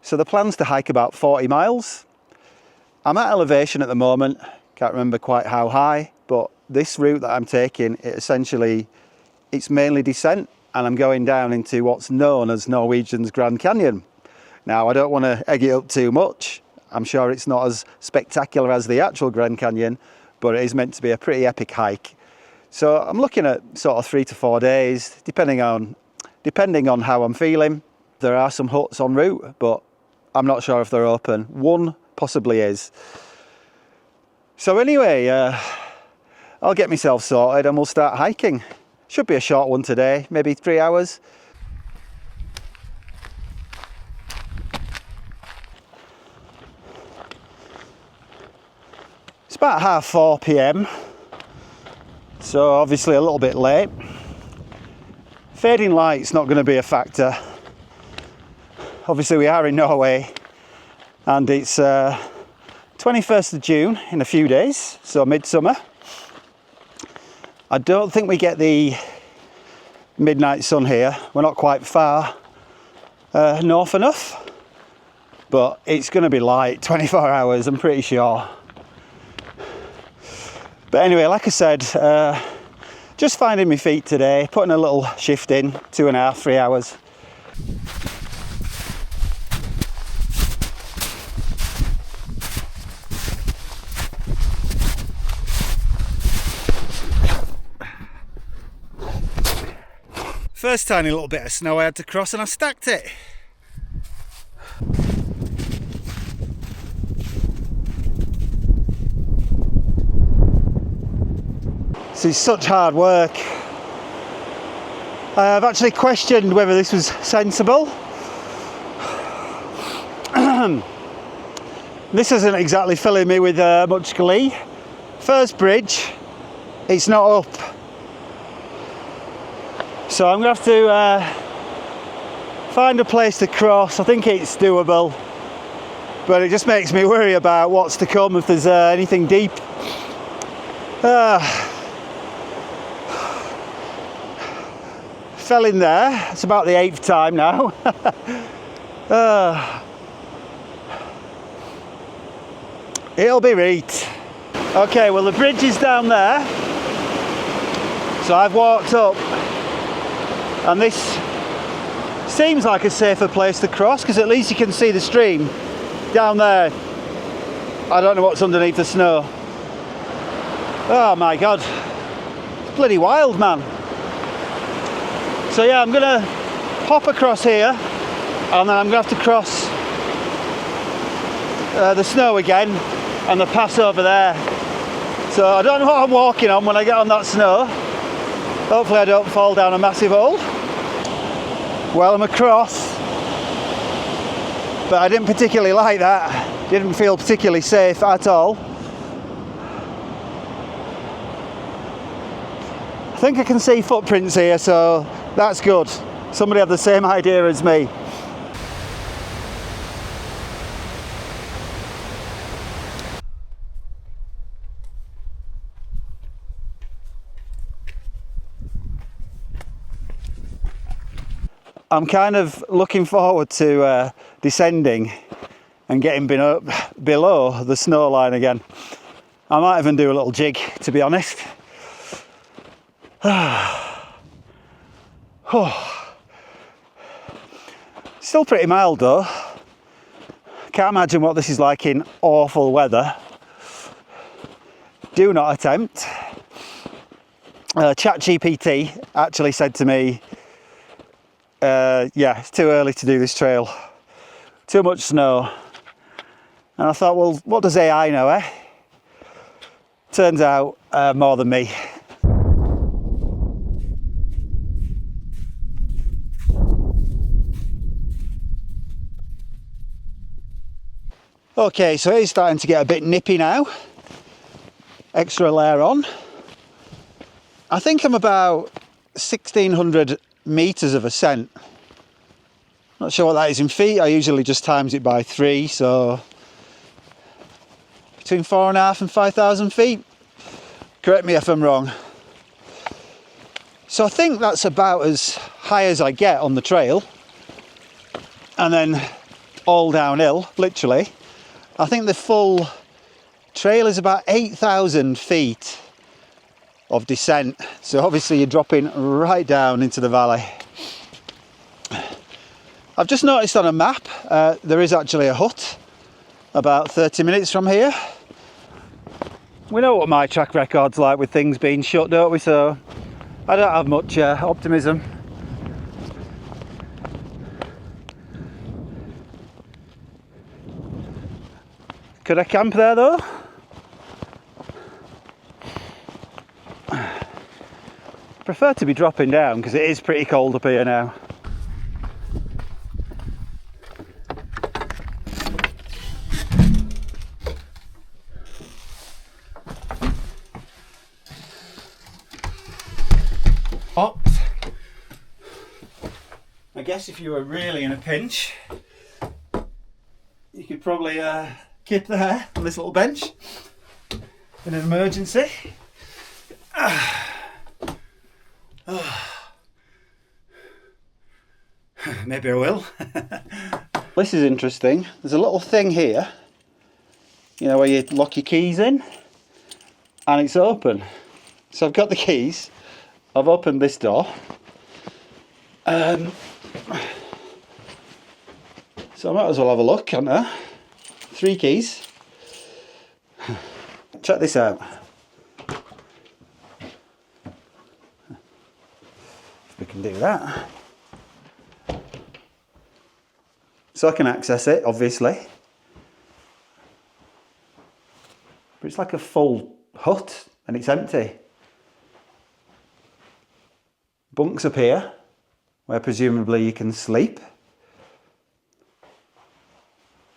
So the plan's to hike about 40 miles. I'm at elevation at the moment, can't remember quite how high, but this route that I'm taking, it's mainly descent, and I'm going down into what's known as Norwegian's Grand Canyon. Now, I don't want to egg it up too much. I'm sure it's not as spectacular as the actual Grand Canyon, but it is meant to be a pretty epic hike. So I'm looking at sort of 3 to 4 days, depending on how I'm feeling. There are some huts en route, but I'm not sure if they're open. One possibly is. So anyway, I'll get myself sorted and we'll start hiking. Should be a short one today, maybe 3 hours. It's about 4:30 p.m, so obviously a little bit late. Fading light's not going to be a factor. Obviously we are in Norway and it's 21st of June in a few days, so midsummer. I don't think we get the midnight sun here. We're not quite far north enough, but it's going to be light 24 hours, I'm pretty sure. But anyway, like I said, just finding my feet today, putting a little shift in, 2.5, 3 hours. First tiny little bit of snow I had to cross and I stacked it. This is such hard work. I've actually questioned whether this was sensible. This isn't exactly filling me with much glee. First bridge, it's not up. So I'm going to have to find a place to cross. I think it's doable, but it just makes me worry about what's to come if there's anything deep. Fell in there. It's about the 8th time now. It'll be right. Okay, well the bridge is down there. So I've walked up. And this seems like a safer place to cross because at least you can see the stream down there. I don't know what's underneath the snow. Oh my God, it's bloody wild, man. So yeah, I'm gonna hop across here and then I'm gonna have to cross the snow again and the pass over there. So I don't know what I'm walking on when I get on that snow. Hopefully I don't fall down a massive hole. Well, I'm across, but I didn't particularly like that. Didn't feel particularly safe at all. I think I can see footprints here, so that's good. Somebody had the same idea as me. I'm kind of looking forward to descending and getting below the snow line again. I might even do a little jig, to be honest. Still pretty mild though. Can't imagine what this is like in awful weather. Do not attempt. ChatGPT actually said to me, yeah, it's too early to do this trail. Too much snow. And I thought, well, what does AI know, eh? Turns out, more than me. Okay, so it's starting to get a bit nippy now. Extra layer on. I think I'm about 1,600 metres of ascent. Not sure what that is in feet. I usually just times it by 3, so between 4,500 and 5,000 feet. Correct me if I'm wrong. So I think that's about as high as I get on the trail. And then all downhill, literally. I think the full trail is about 8,000 feet of descent. So obviously you're dropping right down into the valley. I've just noticed on a map, there is actually a hut about 30 minutes from here. We know what my track record's like with things being shut, don't we? So I don't have much optimism. Could I camp there though? Prefer to be dropping down because it is pretty cold up here now. I guess if you were really in a pinch, you could probably kip there on this little bench in an emergency. Maybe I will. This is interesting. There's a little thing here, you know, where you lock your keys in and it's open. So I've got the keys, I've opened this door. So I might as well have a look, can't I? 3 keys. Check this out. If we can do that. So I can access it, obviously. But it's like a full hut and it's empty. Bunks up here, where presumably you can sleep.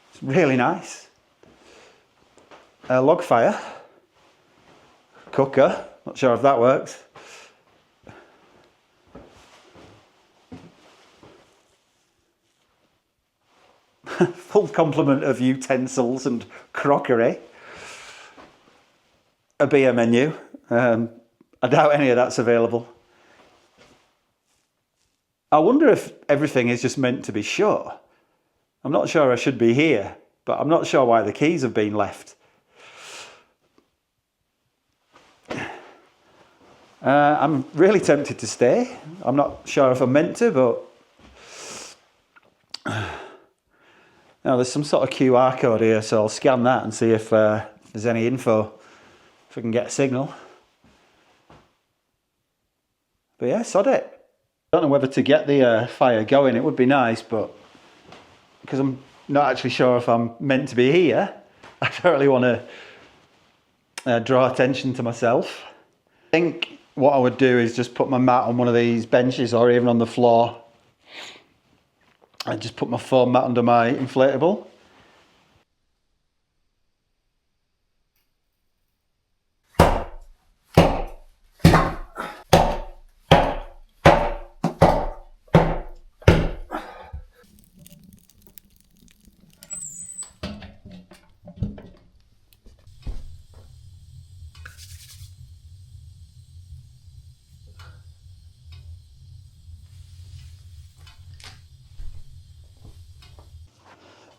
It's really nice. A log fire. Cooker, not sure if that works. Full complement of utensils and crockery. A beer menu. I doubt any of that's available. I wonder if everything is just meant to be shut. I'm not sure I should be here, but I'm not sure why the keys have been left. I'm really tempted to stay. I'm not sure if I'm meant to, but now there's some sort of QR code here, so I'll scan that and see if there's any info, if I can get a signal. But yeah, sod it. I don't know whether to get the fire going. It would be nice, but because I'm not actually sure if I'm meant to be here, I don't really want to draw attention to myself. I think what I would do is just put my mat on one of these benches or even on the floor. I just put my foam mat under my inflatable.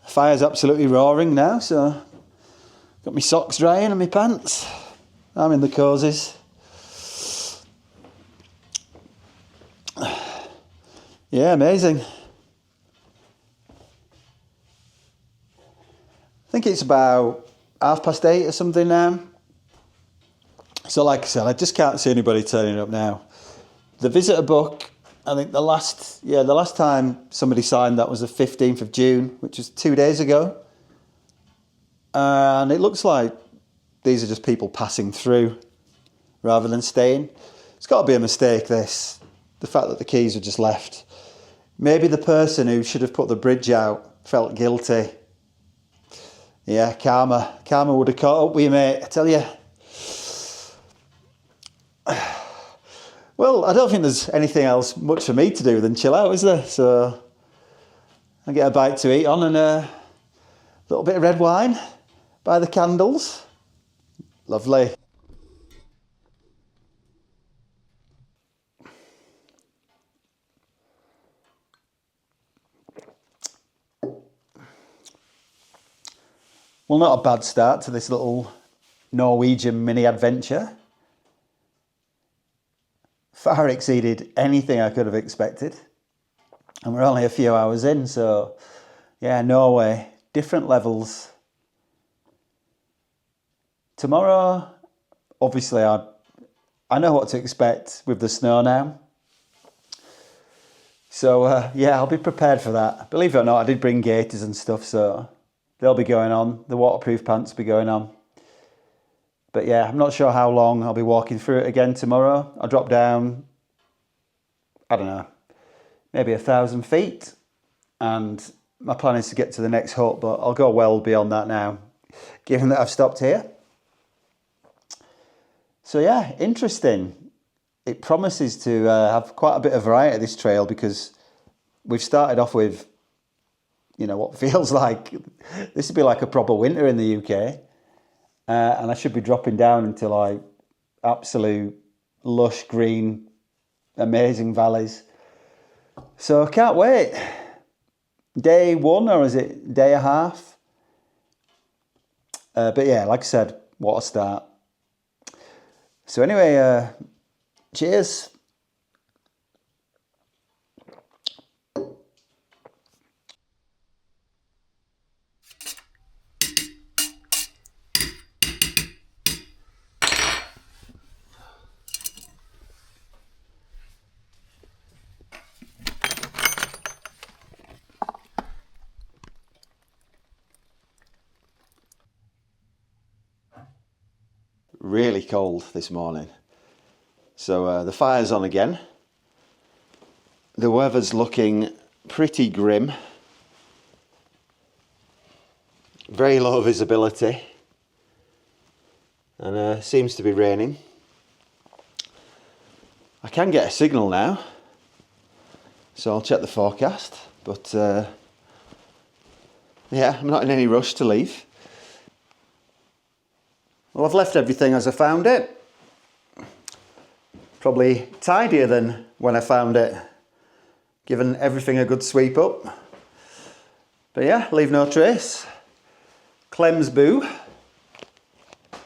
Fire's absolutely roaring now, so got my socks drying and my pants. I'm in the cozies. Yeah, amazing. I think it's about 8:30 or something now. So like I said, I just can't see anybody turning up now. The visitor book, I think the last time somebody signed that was the 15th of June, which was 2 days ago. And it looks like these are just people passing through rather than staying. It's got to be a mistake, this. The fact that the keys were just left. Maybe the person who should have put the bridge out felt guilty. Yeah, karma. Karma would have caught up with you, mate, I tell you. Well, I don't think there's anything else much for me to do than chill out, is there? So I get a bite to eat on and a little bit of red wine by the candles. Lovely. Well, not a bad start to this little Norwegian mini adventure. Far exceeded anything I could have expected. And we're only a few hours in, so yeah, Norway, different levels. Tomorrow, obviously I know what to expect with the snow now. So yeah, I'll be prepared for that. Believe it or not, I did bring gaiters and stuff, so they'll be going on. The waterproof pants will be going on. But yeah, I'm not sure how long I'll be walking through it again tomorrow. I'll drop down, I don't know, maybe 1,000 feet. And my plan is to get to the next hut, but I'll go well beyond that now, given that I've stopped here. So yeah, interesting. It promises to have quite a bit of variety, this trail, because we've started off with, you know, what feels like this would be like a proper winter in the UK. And I should be dropping down into like absolute lush green, amazing valleys. So I can't wait. Day one, or is it day and a half? But yeah, like I said, what a start. So anyway, cheers. Really cold this morning. So the fire's on again. The weather's looking pretty grim. Very low visibility. And seems to be raining. I can get a signal now, so I'll check the forecast. But yeah, I'm not in any rush to leave. Well, I've left everything as I found it. Probably tidier than when I found it, given everything a good sweep up. But yeah, leave no trace. Clem's boo.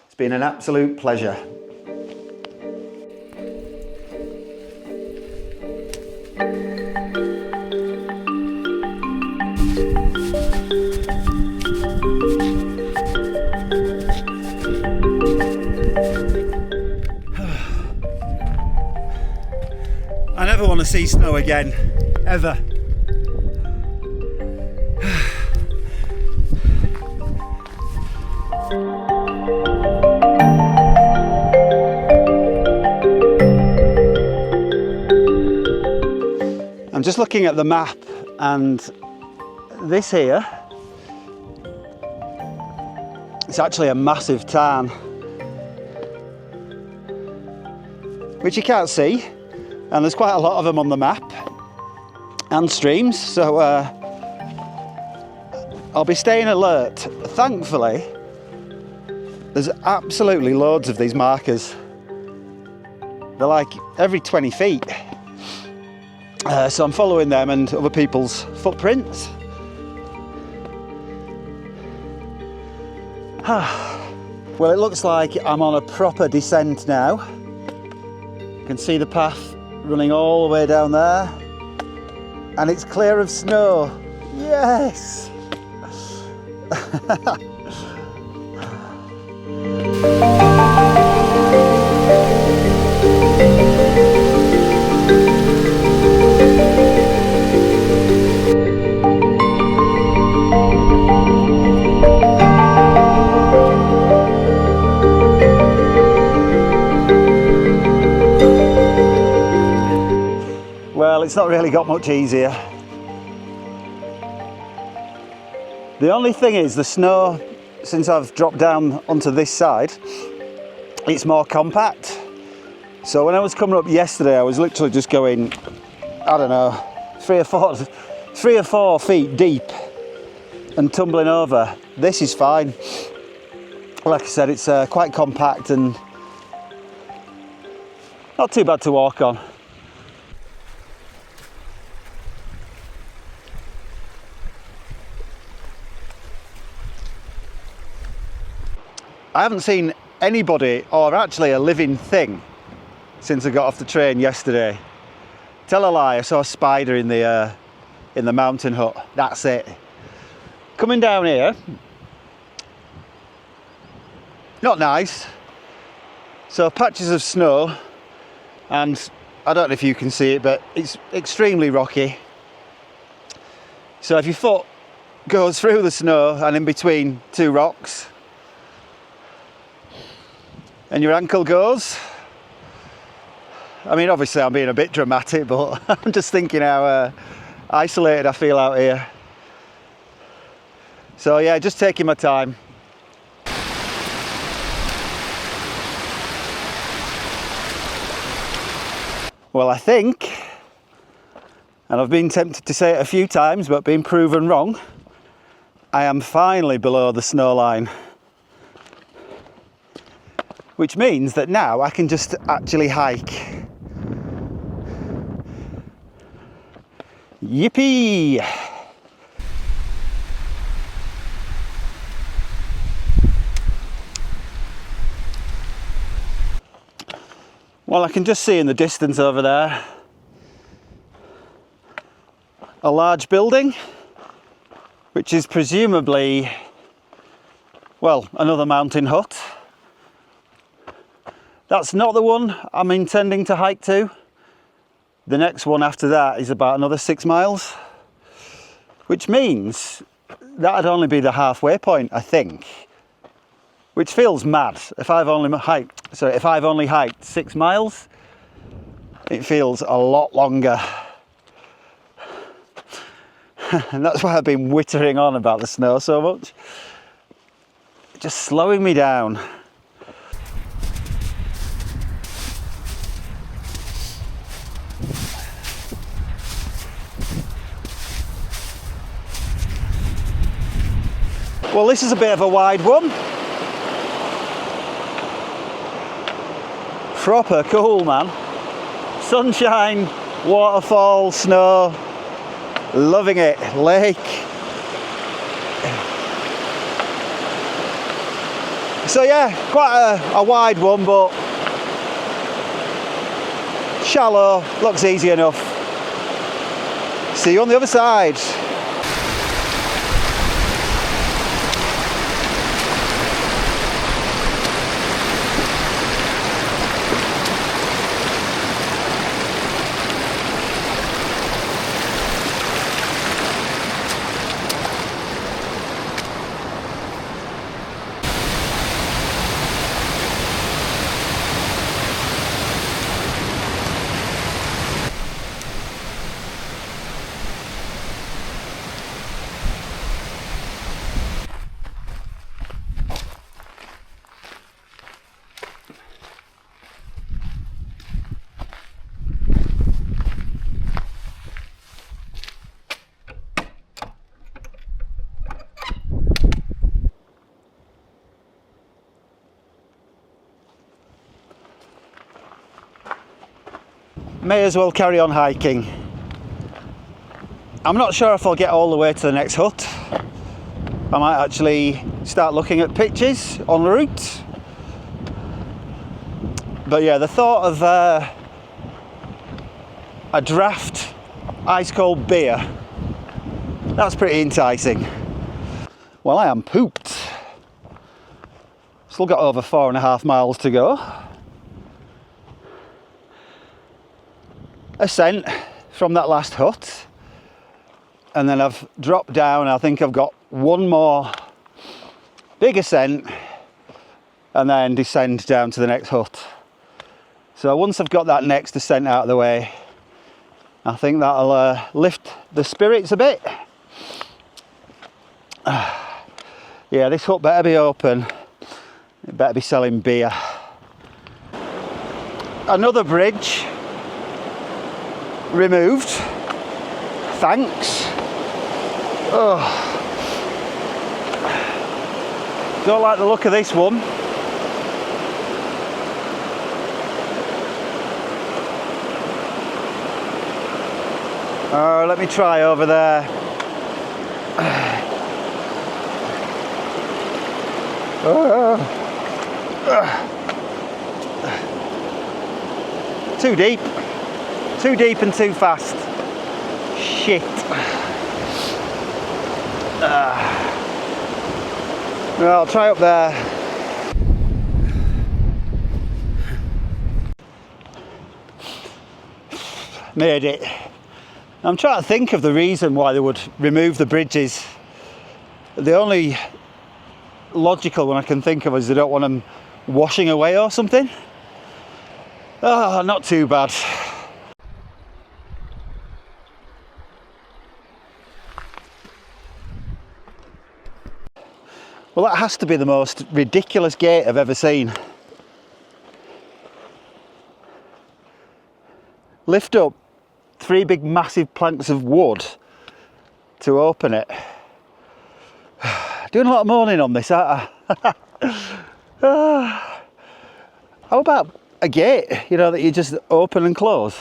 It's been an absolute pleasure. I never want to see snow again, ever. I'm just looking at the map, and this here, it's actually a massive tarn, which you can't see. And there's quite a lot of them on the map and streams, so I'll be staying alert. Thankfully, there's absolutely loads of these markers. They're like every 20 feet. So I'm following them and other people's footprints. Well, it looks like I'm on a proper descent now. You can see the path running all the way down there, and it's clear of snow. Yes! Well, it's not really got much easier. The only thing is the snow, since I've dropped down onto this side, it's more compact. So when I was coming up yesterday, I was literally just going, I don't know, 3 or 4 feet deep and tumbling over. This is fine. Like I said, it's quite compact and not too bad to walk on. I haven't seen anybody, or actually a living thing, since I got off the train yesterday. Tell a lie, I saw a spider in the mountain hut. That's it. Coming down here, not nice. So patches of snow, and I don't know if you can see it, but it's extremely rocky. So if your foot goes through the snow and in between two rocks, and your ankle goes, I mean, obviously I'm being a bit dramatic, but I'm just thinking how isolated I feel out here. So yeah, just taking my time. Well, I think, and I've been tempted to say it a few times, but been proven wrong, I am finally below the snow line. Which means that now I can just actually hike. Yippee! Well, I can just see in the distance over there a large building, which is presumably, well, another mountain hut. That's not the one I'm intending to hike to. The next one after that is about another 6 miles, which means that'd only be the halfway point, I think, which feels mad. If I've only hiked 6 miles, it feels a lot longer. And that's why I've been whittering on about the snow so much. Just slowing me down. Well, this is a bit of a wide one. Proper cool, man. Sunshine, waterfall, snow. Loving it. Lake. So yeah, quite a wide one, but shallow. Looks easy enough. See you on the other side. May as well carry on hiking. I'm not sure if I'll get all the way to the next hut. I might actually start looking at pictures en route. But yeah, the thought of a draft ice cold beer, that's pretty enticing. Well, I am pooped. Still got over 4.5 miles to go. Ascent from that last hut, and then I've dropped down. I think I've got one more big ascent and then descend down to the next hut. So once I've got that next ascent out of the way, I think that'll lift the spirits a bit. Yeah, this hut better be open. It better be selling beer. Another bridge removed. Thanks. Oh. Don't like the look of this one. Let me try over there. Too deep. Too deep and too fast. Shit. Well, I'll try up there. Made it. I'm trying to think of the reason why they would remove the bridges. The only logical one I can think of is they don't want them washing away or something. Oh, not too bad. Well, that has to be the most ridiculous gate I've ever seen. Lift up 3 big massive planks of wood to open it. Doing a lot of moaning on this, aren't I? How about a gate, you know, that you just open and close?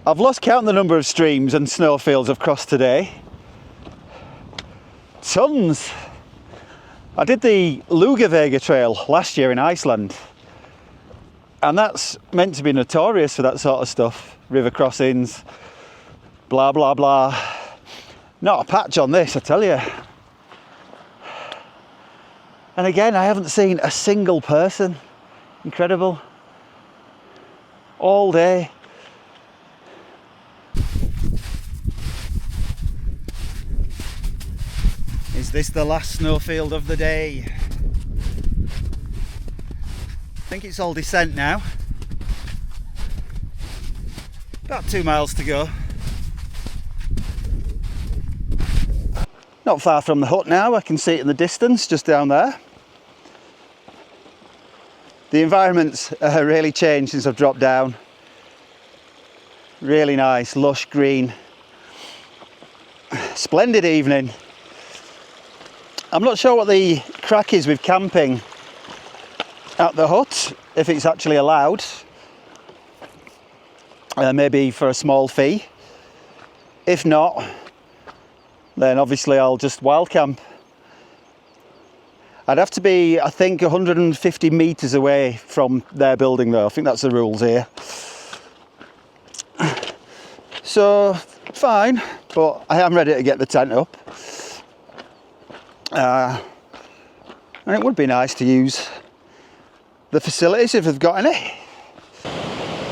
I've lost count the number of streams and snowfields I've crossed today. Tons. I did the Lugavega Trail last year in Iceland, and that's meant to be notorious for that sort of stuff. River crossings, blah blah blah. Not a patch on this, I tell you. And again, I haven't seen a single person. Incredible. All day. Is this the last snowfield of the day? I think it's all descent now. About 2 miles to go. Not far from the hut now, I can see it in the distance, just down there. The environment's really changed since I've dropped down. Really nice, lush green. Splendid evening. I'm not sure what the crack is with camping at the hut, if it's actually allowed. Maybe for a small fee. If not, then obviously I'll just wild camp. I'd have to be, I think, 150 metres away from their building though. I think that's the rules here. So, fine, but I am ready to get the tent up. And it would be nice to use the facilities if they've got any.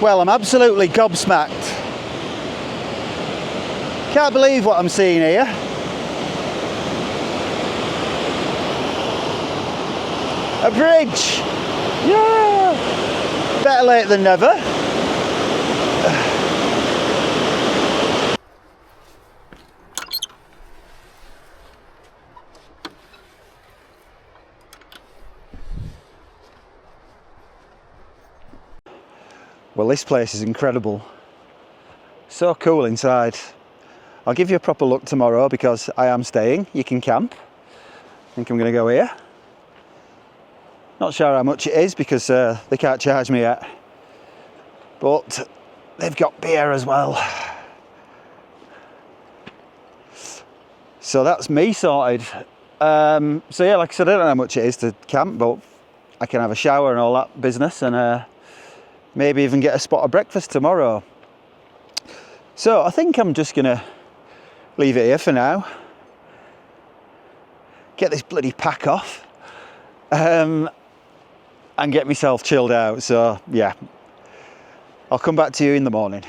Well, I'm absolutely gobsmacked. Can't believe what I'm seeing here. A bridge! Yeah! Better late than never. Well, this place is incredible. So cool inside. I'll give you a proper look tomorrow because I am staying. You can camp. I think I'm going to go here. Not sure how much it is because they can't charge me yet. But they've got beer as well. So that's me sorted. So yeah, like I said, I don't know how much it is to camp, but I can have a shower and all that business, and maybe even get a spot of breakfast tomorrow. So I think I'm just gonna leave it here for now. Get this bloody pack off. And get myself chilled out. So yeah, I'll come back to you in the morning.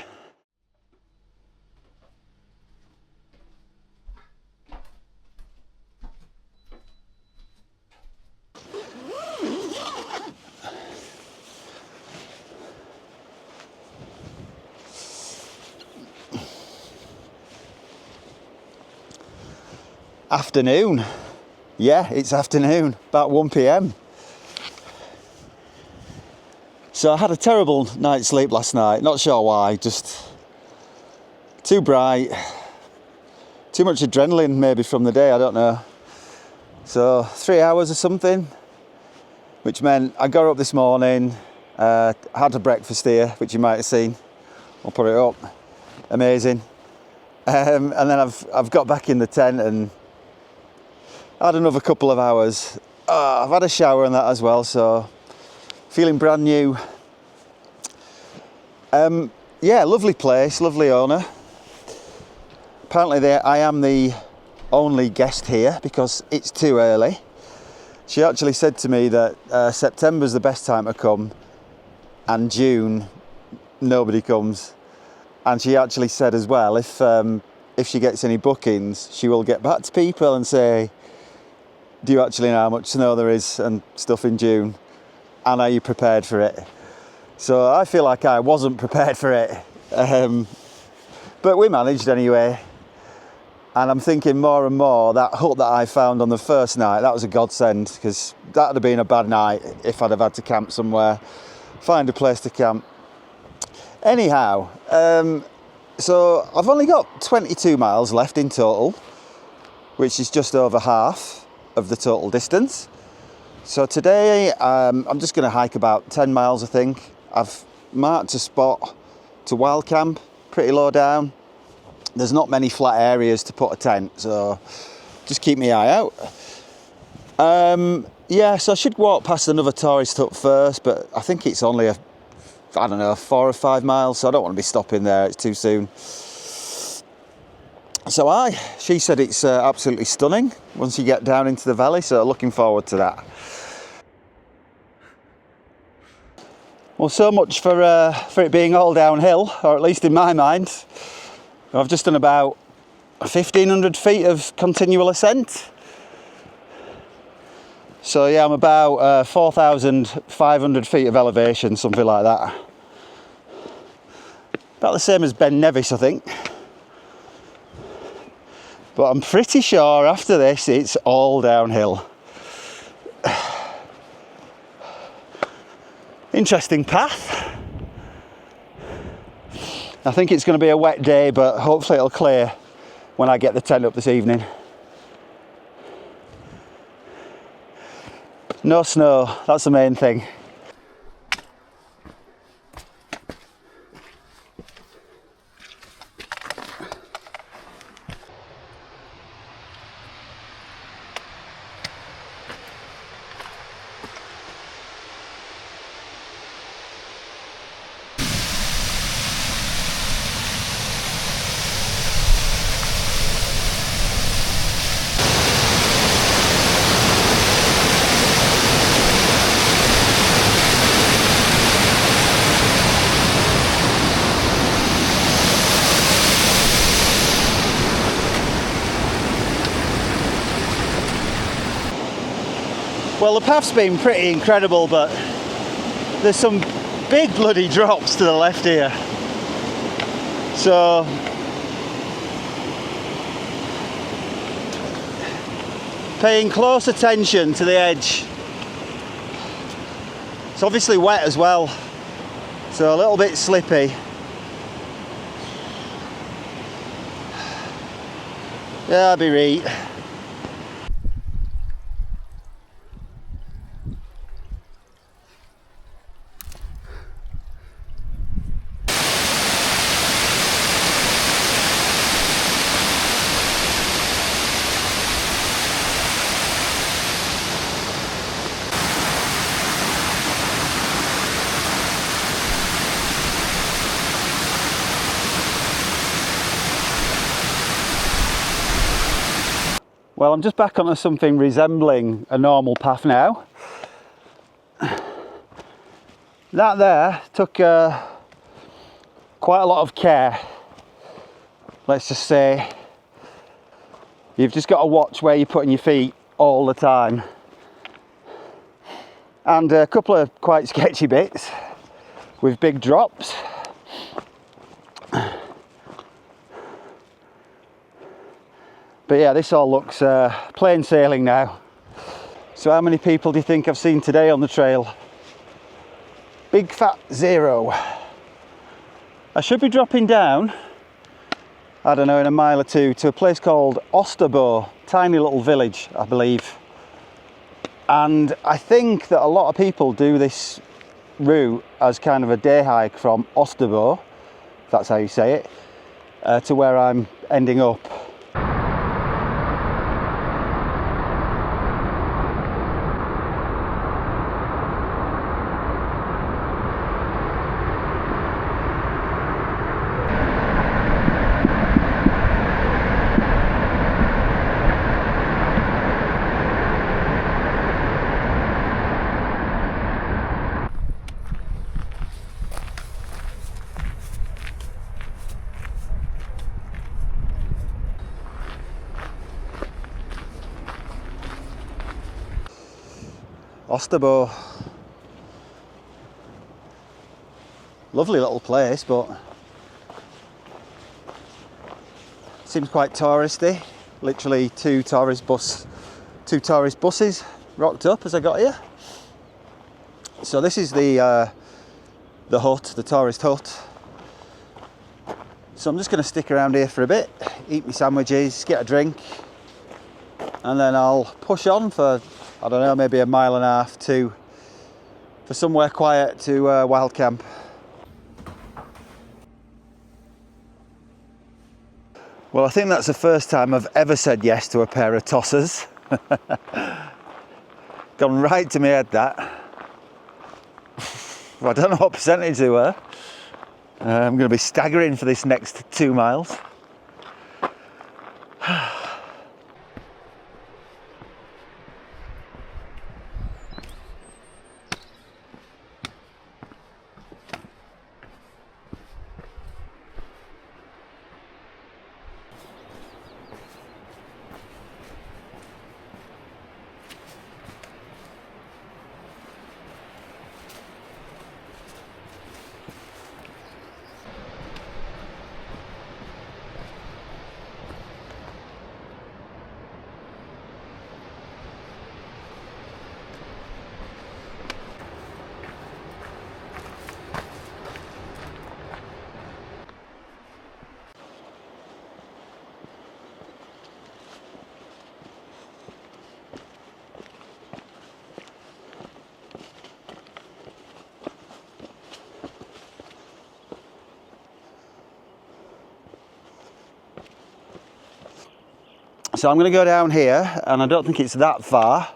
Afternoon. Yeah, it's afternoon, about 1 p.m. So I had a terrible night's sleep last night, not sure why, just too bright, too much adrenaline maybe from the day, I don't know. So 3 hours or something, which meant I got up this morning, had a breakfast here, which you might have seen, I'll put it up. Amazing. And then I've got back in the tent and had another couple of hours. I've had a shower and that as well, so feeling brand new. Yeah, lovely place, lovely owner. Apparently I am the only guest here because it's too early. She actually said to me that September's the best time to come and June nobody comes. And she actually said as well, if she gets any bookings, she will get back to people and say, do you actually know how much snow there is and stuff in June? And are you prepared for it? So I feel like I wasn't prepared for it. But we managed anyway. And I'm thinking more and more, that hut that I found on the first night, that was a godsend, because that would have been a bad night if I'd have had to camp somewhere, find a place to camp. Anyhow, so I've only got 22 miles left in total, which is just over half of the total distance. So today I'm just going to hike about 10 miles, I think. I've marked a spot to wild camp, pretty low down. There's not many flat areas to put a tent, so just keep my eye out. Yeah, so I should walk past another tourist hut first, but I think it's only I don't know, 4 or 5 miles, so I don't want to be stopping there, it's too soon. So she said it's absolutely stunning once you get down into the valley, so looking forward to that. Well, so much for it being all downhill, or at least in my mind. I've just done about 1,500 feet of continual ascent. So yeah, I'm about 4,500 feet of elevation, something like that. About the same as Ben Nevis, I think. But I'm pretty sure after this, it's all downhill. Interesting path. I think it's going to be a wet day, but hopefully it'll clear when I get the tent up this evening. No snow, that's the main thing. Well, the path's been pretty incredible, but there's some big bloody drops to the left here. So paying close attention to the edge. It's obviously wet as well, so a little bit slippy. Yeah, I'll be right. Well, I'm just back onto something resembling a normal path now. That there took quite a lot of care. Let's just say you've just got to watch where you're putting your feet all the time. And a couple of quite sketchy bits with big drops. But yeah, this all looks plain sailing now. So how many people do you think I've seen today on the trail? Big fat 0. I should be dropping down, I don't know, in a mile or two to a place called Osterbo, tiny little village, I believe. And I think that a lot of people do this route as kind of a day hike from Osterbo if that's how you say it, to where I'm ending up. Osterbo. Lovely little place, but seems quite touristy. Literally two tourist buses rocked up as I got here. So this is the hut, the tourist hut. So I'm just going to stick around here for a bit, eat my sandwiches, get a drink, and then I'll push on for, I don't know, maybe a mile and a half for somewhere quiet to wild camp. Well, I think that's the first time I've ever said yes to a pair of tossers. Gone right to my head, that. I don't know what percentage they were. I'm going to be staggering for this next 2 miles. So I'm going to go down here, and I don't think it's that far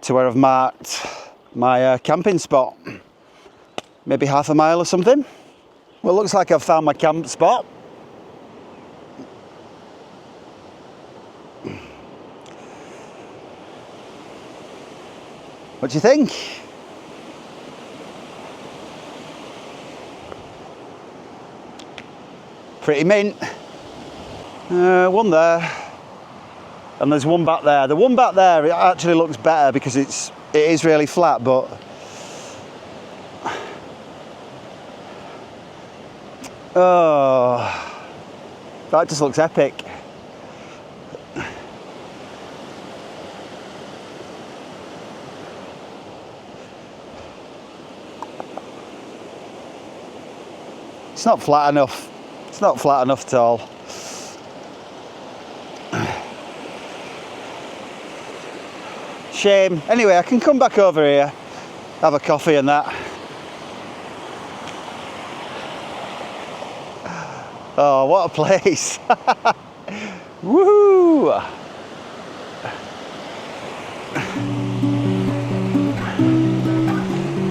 to where I've marked my camping spot. Maybe half a mile or something. Well, looks like I've found my camp spot. What do you think? Pretty mint. One there. And there's one back there. The one back there, it actually looks better because it is really flat, but oh, that just looks epic. It's not flat enough. It's not flat enough at all. Shame. Anyway, I can come back over here, have a coffee and that. Oh, what a place. Woohoo!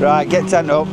Right, get tent up.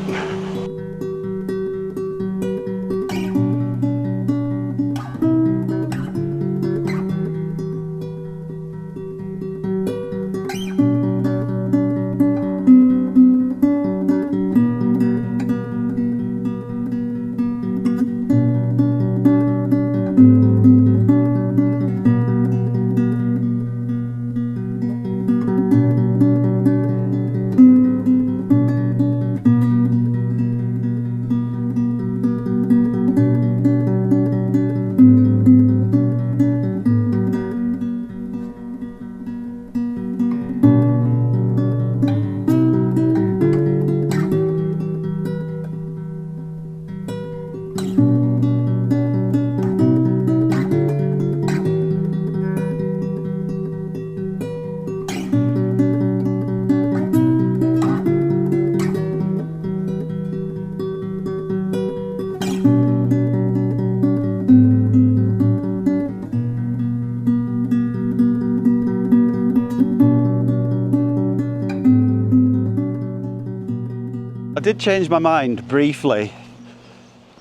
did change my mind briefly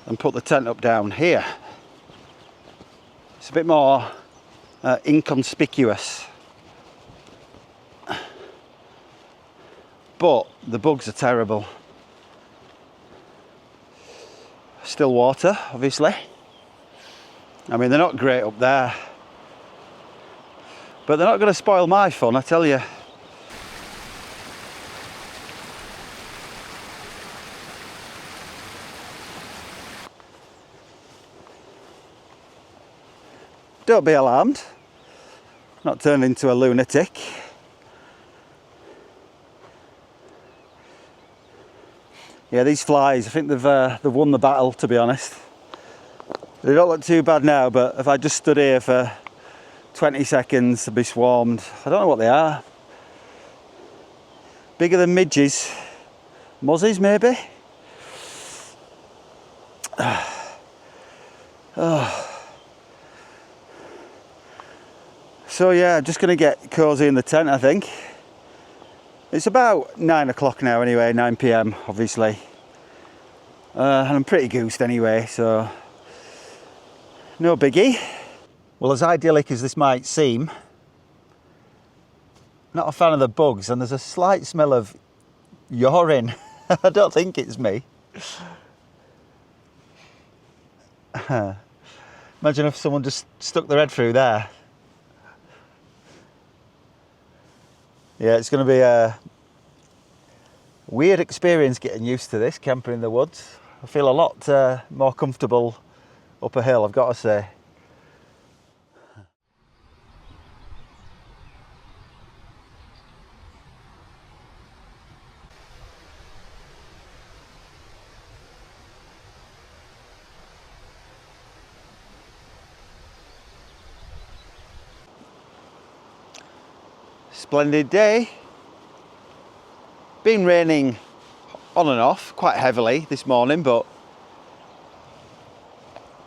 and put the tent up down here. It's a bit more inconspicuous. But the bugs are terrible. Still water, obviously. I mean, they're not great up there, but they're not going to spoil my fun, I tell you. Don't be alarmed. Not turned into a lunatic. Yeah, these flies, I think they've won the battle, to be honest. They don't look too bad now, but if I just stood here for 20 seconds, I'd be swarmed. I don't know what they are. Bigger than midges. Muzzies, maybe? Oh. So yeah, I'm just going to get cosy in the tent, I think. It's about 9 o'clock now anyway, 9 PM obviously. And I'm pretty goosed anyway, so no biggie. Well, as idyllic as this might seem, not a fan of the bugs, and there's a slight smell of urine. I don't think it's me. Imagine if someone just stuck their head through there. Yeah, it's going to be a weird experience getting used to this, camping in the woods. I feel a lot more comfortable up a hill, I've got to say. Splendid day. Been raining on and off quite heavily this morning, but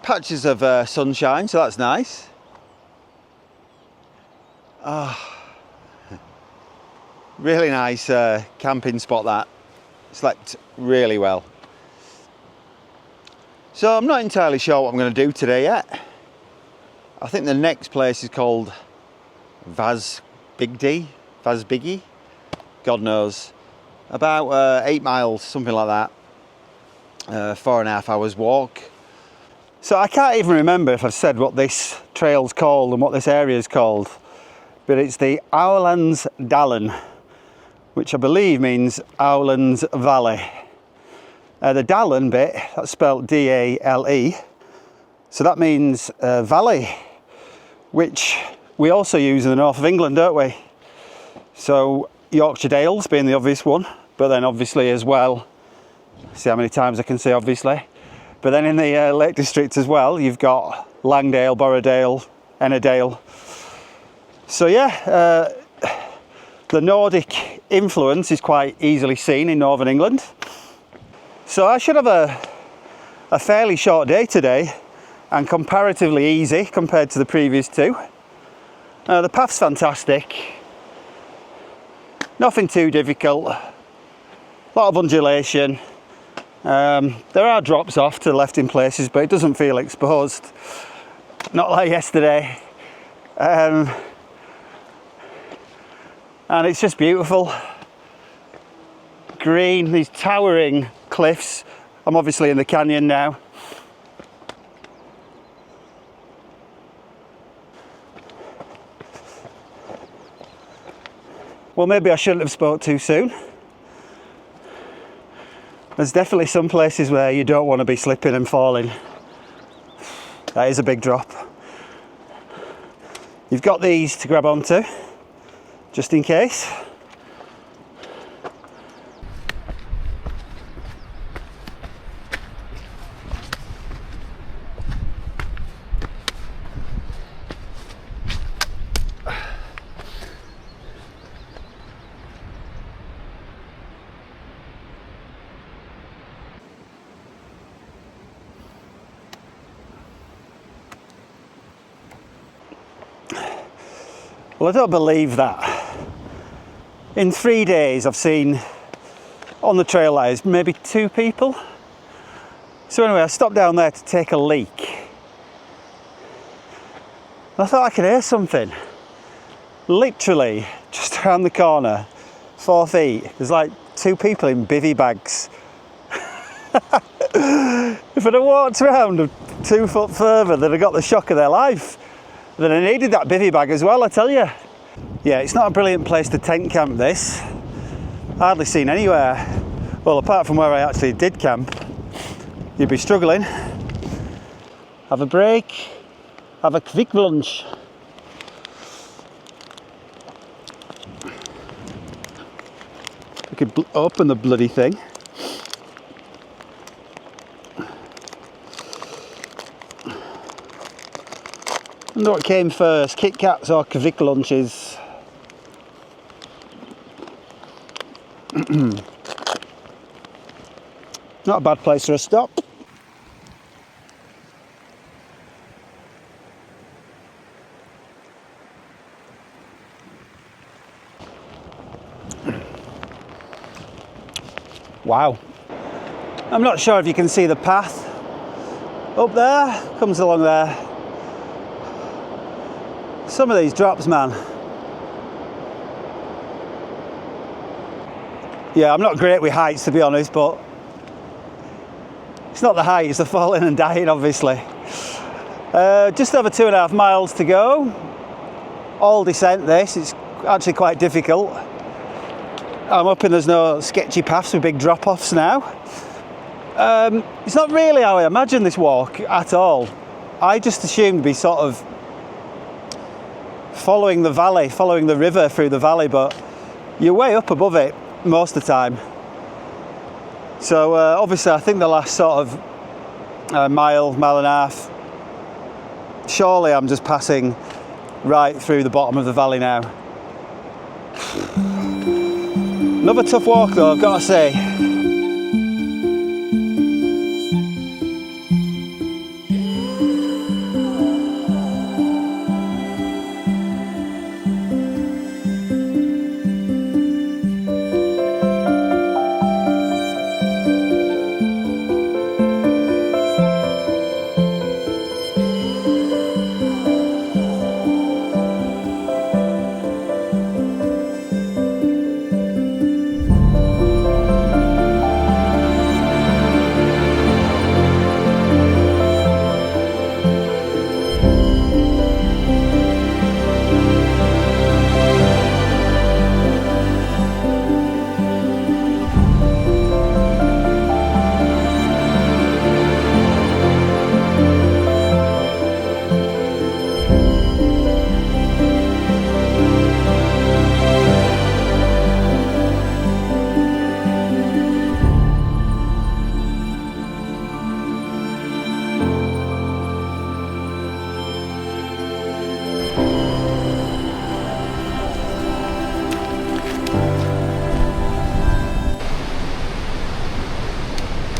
patches of sunshine, so that's nice. Really nice camping spot that. Slept really well. So I'm not entirely sure what I'm going to do today yet. I think the next place is called Vazbigdy, God knows. About 8 miles, something like that. 4.5 hours walk. So I can't even remember if I've said what this trail's called and what this area is called, but it's the Aurlandsdalen, which I believe means Aurlands Valley. The Dalen bit, that's spelled D-A-L-E, so that means valley, which we also use in the north of England, don't we? So Yorkshire Dales being the obvious one, but then obviously as well, see how many times I can say obviously, but then in the Lake District as well, you've got Langdale, Borrowdale, Ennerdale. So yeah, the Nordic influence is quite easily seen in northern England. So I should have a fairly short day today and comparatively easy compared to the previous two. The path's fantastic. Nothing too difficult, a lot of undulation. There are drops off to the left in places, but it doesn't feel exposed, not like yesterday. And it's just beautiful. Green, these towering cliffs. I'm obviously in the canyon now. Well, maybe I shouldn't have spoke too soon. There's definitely some places where you don't want to be slipping and falling. That is a big drop. You've got these to grab onto, just in case. Well, I don't believe that. In 3 days I've seen on the trail, that is, maybe 2 people. So anyway, I stopped down there to take a leak. And I thought I could hear something. Literally, just around the corner, 4 feet, there's like 2 people in bivvy bags. If I'd have walked around 2 foot further, they'd have got the shock of their life. Then I needed that bivvy bag as well, I tell you. Yeah, it's not a brilliant place to tent camp, this. Hardly seen anywhere. Well, apart from where I actually did camp, you'd be struggling. Have a break, have a quick lunch. I could open the bloody thing. I wonder what came first, Kit Kats or quick lunches. Not a bad place for a stop. Wow. I'm not sure if you can see the path. Up there, comes along there. Some of these drops, man. Yeah, I'm not great with heights, to be honest, but it's not the height, it's the falling and dying, obviously. Just over 2.5 miles to go. All descent this, it's actually quite difficult. I'm hoping there's no sketchy paths with big drop-offs now. It's not really how I imagined this walk at all. I just assumed to be sort of following the valley, following the river through the valley, but you're way up above it most of the time. So obviously I think the last sort of mile and a half, surely I'm just passing right through the bottom of the valley now. Another tough walk though, I've got to say.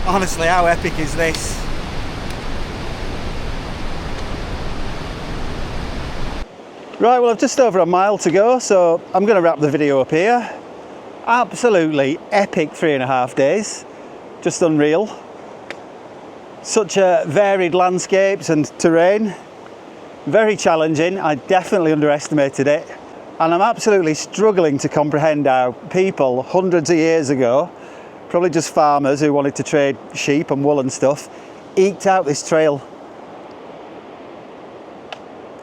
Honestly, how epic is this? Right, well I've just over a mile to go, so I'm going to wrap the video up here. Absolutely epic 3.5 days. Just unreal. Such a varied landscapes and terrain. Very challenging, I definitely underestimated it. And I'm absolutely struggling to comprehend how people hundreds of years ago, probably just farmers who wanted to trade sheep and wool and stuff, eked out this trail.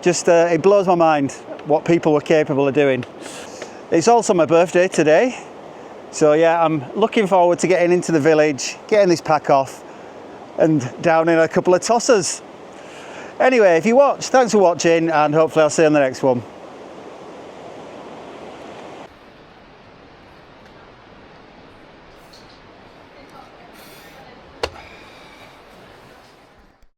Just, it blows my mind what people were capable of doing. It's also my birthday today, so yeah, I'm looking forward to getting into the village, getting this pack off, and down in a couple of tossers. Anyway, if you watched, thanks for watching, and hopefully I'll see you on the next one.